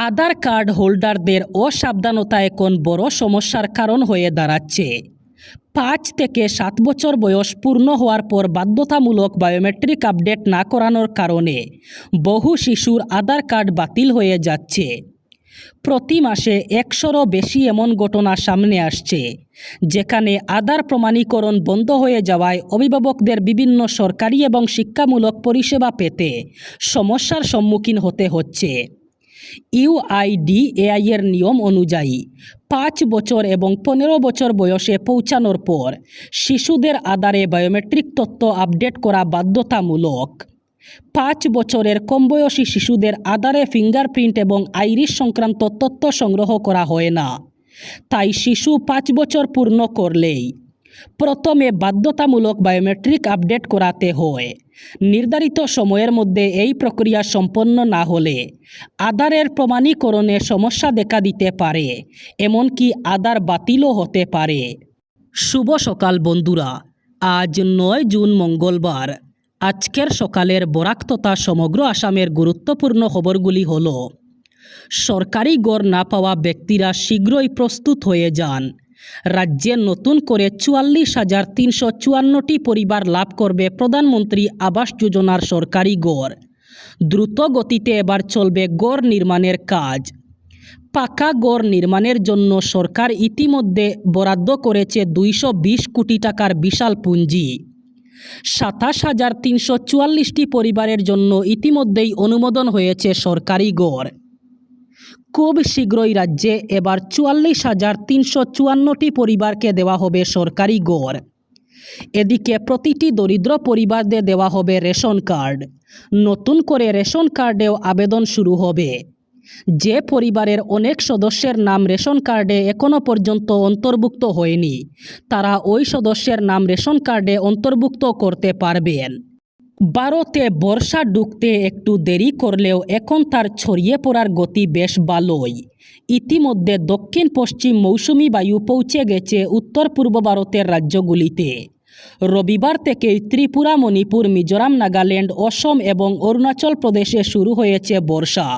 আধার card হোল্ডারদের অসাবধানতা এখন বড় সমস্যার কারণ হয়ে দাঁড়াচ্ছে। ৫ থেকে ৭ বছর বয়স পূর্ণ হওয়ার পর বাধ্যতামূলক বায়োমেট্রিক আপডেট না করানোর কারণে বহু শিশুর আধার কার্ড বাতিল হয়ে যাচ্ছে। প্রতি মাসে ১০০রও বেশি এমন ঘটনা সামনে আসছে, যেখানে আধার প্রমাণীকরণ বন্ধ হয়ে যাওয়ায় অভিভাবকদের বিভিন্ন সরকারি এবং শিক্ষামূলক পরিষেবা পেতে সমস্যার সম্মুখীন হতে হচ্ছে। ইউআইডিএআই এর নিয়ম অনুযায়ী ৫ বছর এবং ১৫ বছর বয়সে পৌঁছানোর পর শিশুদের আধারে বায়োমেট্রিক তথ্য আপডেট করা বাধ্যতামূলক। ৫ বছরের কম বয়সী শিশুদের আধারে ফিঙ্গারপ্রিন্ট এবং আইরিশ সংক্রান্ত তথ্য সংগ্রহ করা হয় না। তাই শিশু ৫ বছর পূর্ণ করলেই প্রথমে বাধ্যতামূলক বায়োমেট্রিক আপডেট করাতে হয়। নির্ধারিত সময়ের মধ্যে এই প্রক্রিয়া সম্পন্ন না হলে আধারের প্রমাণীকরণে সমস্যা দেখা দিতে পারে, এমনকি আধার বাতিলও হতে পারে। শুভ সকাল বন্ধুরা, আজ ৯ জুন মঙ্গলবার। আজকের সকালের বরাক তথা সমগ্র আসামের গুরুত্বপূর্ণ খবরগুলি হল: সরকারি গড় না পাওয়া ব্যক্তিরা শীঘ্রই প্রস্তুত হয়ে যান। রাজ্যে নতুন করে ৪৪,৩৫৪টি পরিবার লাভ করবে প্রধানমন্ত্রী আবাস যোজনার সরকারি গড়। দ্রুত গতিতে এবার চলবে গড় নির্মাণের কাজ। পাকা গড় নির্মাণের জন্য সরকার ইতিমধ্যে বরাদ্দ করেছে ২২০ কোটি টাকার বিশাল পুঁজি। ২৭,৩৪৪টি পরিবারের জন্য ইতিমধ্যেই অনুমোদন হয়েছে সরকারি গড়। খুব শীঘ্রই রাজ্যে এবার ৪৪,৩৫৪টি পরিবারকে দেওয়া হবে সরকারি গড়। এদিকে প্রতিটি দরিদ্র পরিবারদের দেওয়া হবে রেশন কার্ড। নতুন করে রেশন কার্ডেও আবেদন শুরু হবে। যে পরিবারের অনেক সদস্যের নাম রেশন কার্ডে এখনও পর্যন্ত অন্তর্ভুক্ত হয়নি, তারা ওই সদস্যের নাম রেশন কার্ডে অন্তর্ভুক্ত করতে পারবেন। ভারতে বর্ষা ঢুকতে একটু দেরি করলেও এখন তার ছড়িয়ে পড়ার গতি বেশ ভালোই। ইতিমধ্যে দক্ষিণ পশ্চিম মৌসুমি বায়ু পৌঁছে গেছে উত্তর পূর্ব ভারতের রাজ্যগুলিতে। রবিবার থেকেই ত্রিপুরা, মণিপুর, মিজোরাম, নাগাল্যান্ড, অসম এবং অরুণাচল প্রদেশে শুরু হয়েছে বর্ষা।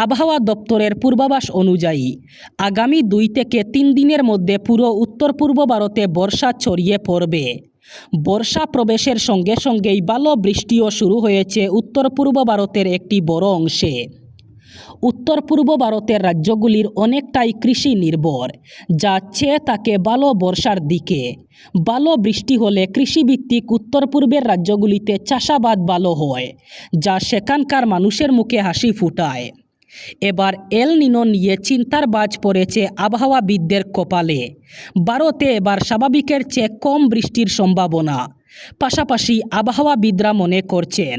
আবহাওয়া দপ্তরের পূর্বাভাস অনুযায়ী আগামী ২ থেকে ৩ দিনের মধ্যে পুরো উত্তর পূর্ব ভারতে বর্ষা ছড়িয়ে পড়বে। বর্ষা প্রবেশের সঙ্গে সঙ্গেই ভালো বৃষ্টিও শুরু হয়েছে উত্তর পূর্ব ভারতের একটি বড় অংশে। উত্তর পূর্ব ভারতের রাজ্যগুলির অনেকটাই কৃষি নির্ভর, যা চেয়ে থাকে ভালো বর্ষার দিকে। ভালো বৃষ্টি হলে কৃষিভিত্তিক উত্তর পূর্বের রাজ্যগুলিতে চাষাবাদ ভালো হয়, যা সেখানকার মানুষের মুখে হাসি ফুটায়। এবার এল নিনো নিয়ে চিন্তার বাজ পড়েছে আবহাওয়াবিদদের কপালে। ভারতে এবার স্বাভাবিকের চেয়ে কম বৃষ্টির সম্ভাবনা। পাশাপাশি আবহাওয়াবিদরা মনে করছেন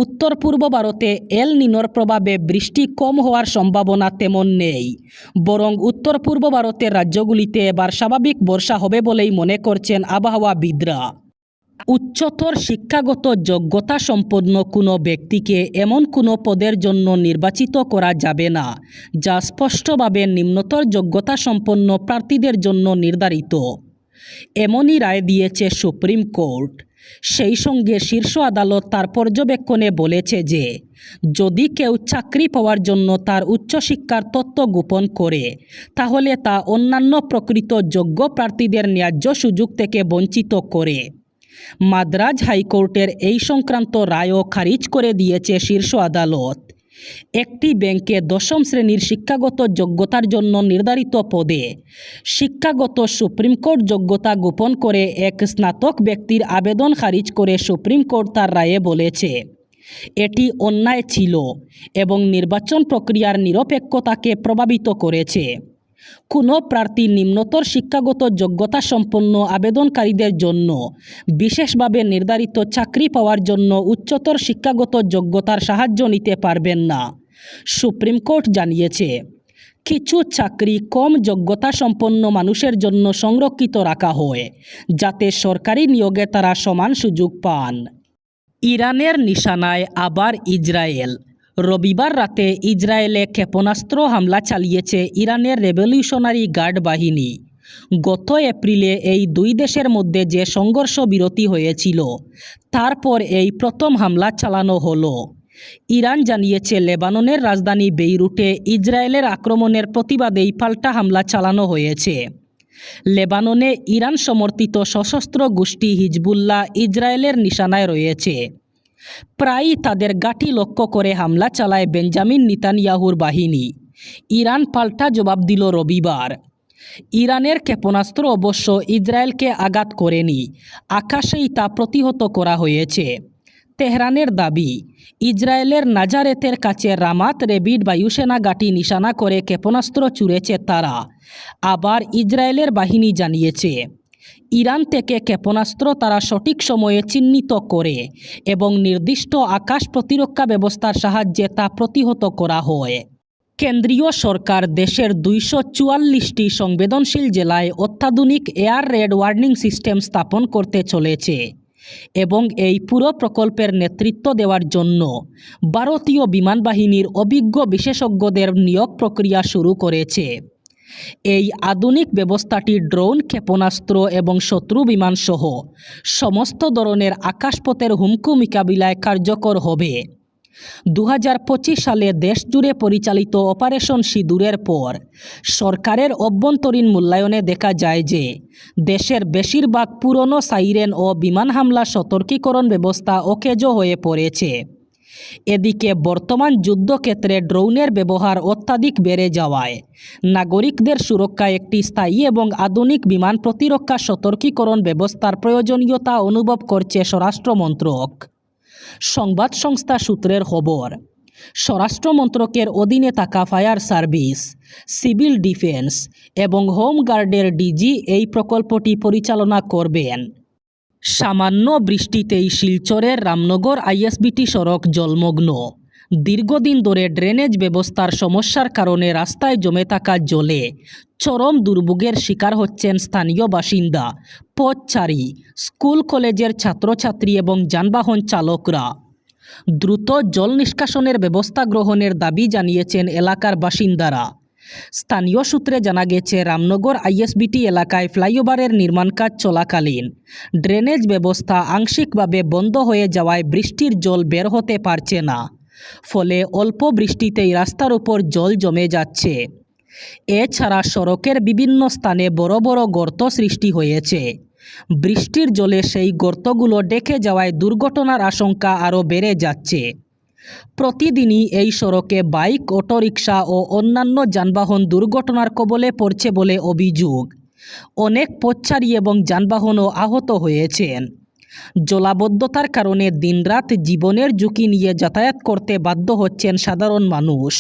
উত্তর পূর্ব ভারতে এল নিনোর প্রভাবে বৃষ্টি কম হওয়ার সম্ভাবনা তেমন নেই, বরং উত্তর পূর্ব ভারতের রাজ্যগুলিতে এবার স্বাভাবিক বর্ষা হবে বলেই মনে করছেন আবহাওয়াবিদরা। উচ্চতর শিক্ষাগত যোগ্যতা সম্পন্ন কোনো ব্যক্তিকে এমন কোনো পদের জন্য নির্বাচিত করা যাবে না যা স্পষ্টভাবে নিম্নতর যোগ্যতা সম্পন্ন প্রার্থীদের জন্য নির্ধারিত। এমনই রায় দিয়েছে সুপ্রিম কোর্ট। সেই সঙ্গে শীর্ষ আদালত তার পর্যবেক্ষণে বলেছে যে যদি কেউ চাকরি পাওয়ার জন্য তার উচ্চশিক্ষার তথ্য গোপন করে, তাহলে তা অন্যান্য প্রকৃত যোগ্য প্রার্থীদের ন্যায্য সুযোগ থেকে বঞ্চিত করে। মাদ্রাজ হাইকোর্টের এই সংক্রান্ত রায়ও খারিজ করে দিয়েছে শীর্ষ আদালত। একটি ব্যাংকে ১০ম শ্রেণীর শিক্ষাগত যোগ্যতার জন্য নির্ধারিত পদে শিক্ষাগত সুপ্রিম কোর্ট যোগ্যতা গোপন করে এক স্নাতক ব্যক্তির আবেদন খারিজ করে সুপ্রিম কোর্ট তার রায়ে বলেছে, এটি অন্যায় ছিল এবং নির্বাচন প্রক্রিয়ার নিরপেক্ষতাকে প্রভাবিত করেছে। কোনো প্রার্থী নিম্নতর শিক্ষাগত যোগ্যতা সম্পন্ন আবেদনকারীদের জন্য বিশেষভাবে নির্ধারিত চাকরি পাওয়ার জন্য উচ্চতর শিক্ষাগত যোগ্যতার সাহায্য নিতে পারবেন না। সুপ্রিম কোর্ট জানিয়েছে, কিছু চাকরি কম যোগ্যতা সম্পন্ন মানুষের জন্য সংরক্ষিত রাখা হয়, যাতে সরকারি নিয়োগে তারা সমান সুযোগ পান। ইরানের নিশানায় আবার ইসরায়েল। রবিবার রাতে ইসরায়েলে ক্ষেপণাস্ত্র হামলা চালিয়েছে ইরানের রেভলিউশনারি গার্ড বাহিনী। গত এপ্রিলে এই দুই দেশের মধ্যে যে সংঘর্ষ বিরতি হয়েছিল, তারপর এই প্রথম হামলা চালানো হলো। ইরান জানিয়েছে লেবাননের রাজধানী বেইরুটে ইসরায়েলের আক্রমণের প্রতিবাদেই পাল্টা হামলা চালানো হয়েছে। লেবাননে ইরান সমর্থিত সশস্ত্র গোষ্ঠী হিজবুল্লাহ ইসরায়েলের নিশানায় রয়েছে। প্রায়ই তাদের ঘাঁটি লক্ষ্য করে হামলা চালায় বেঞ্জামিন নেতানিয়াহুর বাহিনী। ইরান পাল্টা জবাব দিল রবিবার। ইরানের ক্ষেপণাস্ত্র অবশ্য ইসরায়েলকে আঘাত করেনি, আকাশেই তা প্রতিহত করা হয়েছে। তেহরানের দাবি, ইসরায়েলের নাজারেতের কাছে রামাত রেবিড বায়ুসেনা ঘাঁটি নিশানা করে ক্ষেপণাস্ত্র ছুড়েছে তারা। আবার ইসরায়েলের বাহিনী জানিয়েছে ইরান থেকে ক্ষেপণাস্ত্র তারা সঠিক সময়ে চিহ্নিত করে এবং নির্দিষ্ট আকাশ প্রতিরক্ষা ব্যবস্থার সাহায্যে তা প্রতিহত করা হয়। কেন্দ্রীয় সরকার দেশের 244টি সংবেদনশীল জেলায় অত্যাধুনিক এয়ার রেড ওয়ার্নিং সিস্টেম স্থাপন করতে চলেছে এবং এই পুরো প্রকল্পের নেতৃত্ব দেওয়ার জন্য ভারতীয় বিমান বাহিনীর অভিজ্ঞ বিশেষজ্ঞদের নিয়োগ প্রক্রিয়া শুরু করেছে। এই আধুনিক ব্যবস্থাটি ড্রোন, ক্ষেপণাস্ত্র এবং শত্রু বিমানসহ সমস্ত ধরনের আকাশপথের হুমকি মোকাবিলায় কার্যকর হবে। 2025 সালে দেশজুড়ে পরিচালিত অপারেশন সিঁদুরের পর সরকারের অভ্যন্তরীণ মূল্যায়নে দেখা যায় যে দেশের বেশিরভাগ পুরনো সাইরেন ও বিমান হামলা সতর্কীকরণ ব্যবস্থা অকেজ হয়ে পড়েছে। এদিকে বর্তমান যুদ্ধক্ষেত্রে ড্রোনের ব্যবহার অত্যাধিক বেড়ে যাওয়ায় নাগরিকদের সুরক্ষায় একটি স্থায়ী এবং আধুনিক বিমান প্রতিরক্ষা সতর্কীকরণ ব্যবস্থার প্রয়োজনীয়তা অনুভব করছে স্বরাষ্ট্র মন্ত্রক। সংবাদ সংস্থা সূত্রের খবর, স্বরাষ্ট্র মন্ত্রকের অধীনে থাকা ফায়ার সার্ভিস, সিভিল ডিফেন্স এবং হোম গার্ডের ডিজি এই প্রকল্পটি পরিচালনা করবেন। সামান্য বৃষ্টিতেই শিলচরের রামনগর আইএসবিটি সড়ক জলমগ্ন। দীর্ঘদিন ধরে ড্রেনেজ ব্যবস্থার সমস্যার কারণে রাস্তায় জমে থাকা জলে চরম দুর্ভোগের শিকার হচ্ছেন স্থানীয় বাসিন্দা, পথচারী, স্কুল কলেজের ছাত্রছাত্রী এবং যানবাহন চালকরা। দ্রুত জল নিষ্কাশনের ব্যবস্থা গ্রহণের দাবি জানিয়েছেন এলাকার বাসিন্দারা। স্থানীয় সূত্রে জানা গেছে রামনগর আইএসবিটি এলাকায় ফ্লাইওভারের নির্মাণ কাজ চলাকালীন ড্রেনেজ ব্যবস্থা আংশিকভাবে বন্ধ হয়ে যাওয়ায় বৃষ্টির জল বের হতে পারছে না, ফলে অল্প বৃষ্টিতেই রাস্তার উপর জল জমে যাচ্ছে। এছাড়া সড়কের বিভিন্ন স্থানে বড় বড় গর্ত সৃষ্টি হয়েছে। বৃষ্টির জলে সেই গর্তগুলো ডেকে যাওয়ায় দুর্ঘটনার আশঙ্কা আরও বেড়ে যাচ্ছে। প্রতিদিনই এই সড়কে বাইক, অটোরিকশা ও অন্যান্য যানবাহন দুর্ঘটনার কবলে পড়ছে বলে অভিযোগ। অনেক পথচারী এবং যানবাহনও আহত হয়েছেন। জলাবদ্ধতার কারণে দিনরাত জীবনের ঝুঁকি নিয়ে যাতায়াত করতে বাধ্য হচ্ছেন সাধারণ মানুষ।